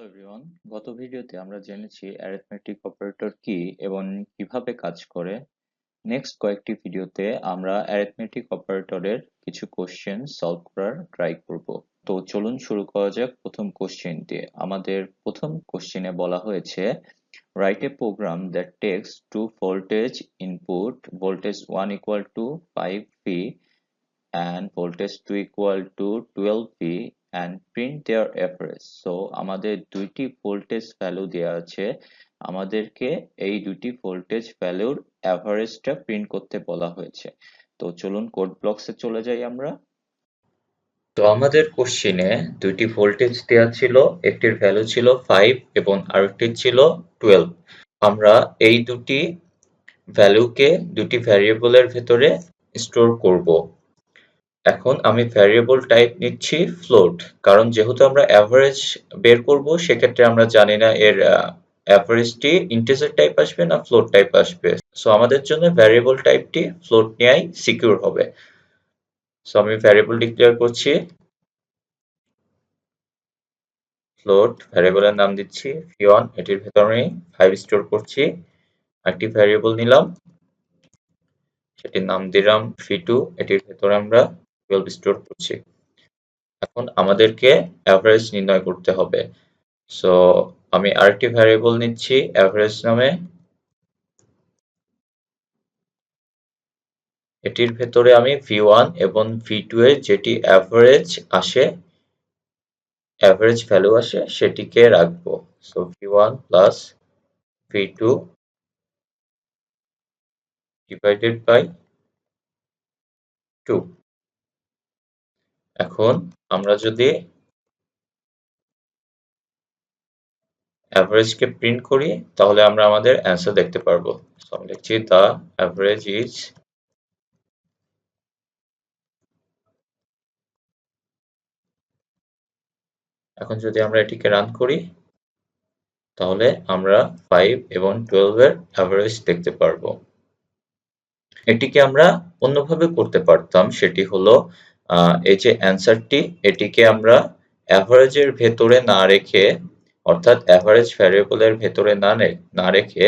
Hello everyone, গত ভিডিওতে আমরা জেনেছি অ্যারিথমেটিক অপারেটর কি এবং কিভাবে কাজ করে। নেক্সট কয়েকটি ভিডিওতে আমরা অ্যারিথমেটিক অপারেটরের কিছু কোশ্চেন সলভ করার ট্রাই করব। তো চলুন শুরু করা যাক প্রথম কোশ্চেন দিয়ে। আমাদের প্রথম কোশ্চেনে বলা হয়েছে write a program that takes two voltage input, voltage 1 equal to 5V and voltage 2 equal to 12V and print their average. So আমাদের দুইটি ভোল্টেজ ভ্যালু দেওয়া আছে, আমাদেরকে এই দুটি ভোল্টেজ ভ্যালুর অ্যাভারেজটা প্রিন্ট করতে বলা হয়েছে। তো চলুন কোড ব্লকসে চলে যাই আমরা। তো আমাদের কোশ্চেনে দুইটি ভোল্টেজ দেওয়া ছিল, একটির ভ্যালু ছিল 5 এবং আরেকটির ছিল 12। আমরা এই দুটি ভ্যালুকে দুটি ভ্যারিয়েবলের ভেতরে স্টোর করব। এখন আমি ভ্যারিয়েবল টাইপ নিচ্ছি ফ্লোট, কারণ যেহেতু আমরা অ্যাভারেজ বের করব সেক্ষেত্রে আমরা জানি না এর অ্যাভারেজটি ইন্টিজার টাইপ আসবে না ফ্লোট টাইপ আসবে। সো আমাদের জন্য ভ্যারিয়েবল টাইপটি ফ্লোট নেয়াই সিকিউর হবে। সো আমি ভ্যারিয়েবল ডিক্লেয়ার করছি ফ্লোট, ভ্যারিয়েবলের নাম দিচ্ছি v1, এটির ভেতরে 5 স্টোর করছি। একটি ভ্যারিয়েবল নিলাম, সেটির নাম দিলাম v2, এটির ভেতরে আমরা 12 স্টোর করছি। এখন আমাদেরকে অ্যাভারেজ নির্ণয় করতে হবে। সো আমি আরেকটি ভ্যারিয়েবল নিচ্ছি অ্যাভারেজ নামে, এটির ভেতরে আমি v1 এবং v2 এর যেটি অ্যাভারেজ আসে, অ্যাভারেজ ভ্যালু আসে সেটিকে রাখবো। So v1 plus v2 divided by 2। এখন আমরা যদি অ্যাভারেজকে প্রিন্ট করি তাহলে আমরা আমাদের অ্যান্সার দেখতে পারবো। সো আমি লিখছি দ্য অ্যাভারেজ ইজ, এখন যদি আমরা এটিকে রান করি তাহলে আমরা 5 এবং 12 এর অ্যাভারেজ দেখতে পারবো। এটিকে আমরা অন্যভাবে করতে পারতাম, সেটি হলো এই যে অ্যান্সারটি, এটিকে আমরা অ্যাভারেজের ভেতরে না রেখে, অর্থাৎ অ্যাভারেজ ভ্যারিয়েবলের ভেতরে না রেখে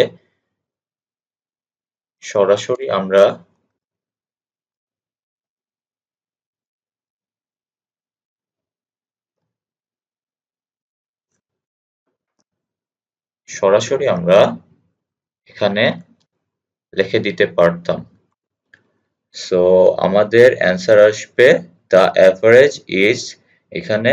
সরাসরি আমরা এখানে লিখে দিতে পারতাম। সো আমাদের অ্যান্সার আসবে দ্য অ্যাভারেজ ইজ, এখানে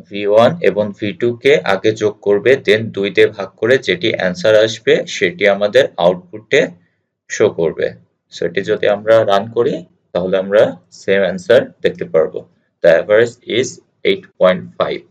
v1 এবং v2 কে আগে যোগ করবে, দেন 2 দিয়ে ভাগ করে যেটি অ্যান্সার আসবে সেটি আমাদের আউটপুটে শো করবে। সো এটি যদি আমরা রান করি তাহলে আমরা সেম অ্যান্সার দেখতে পারবো। The average is 8.5।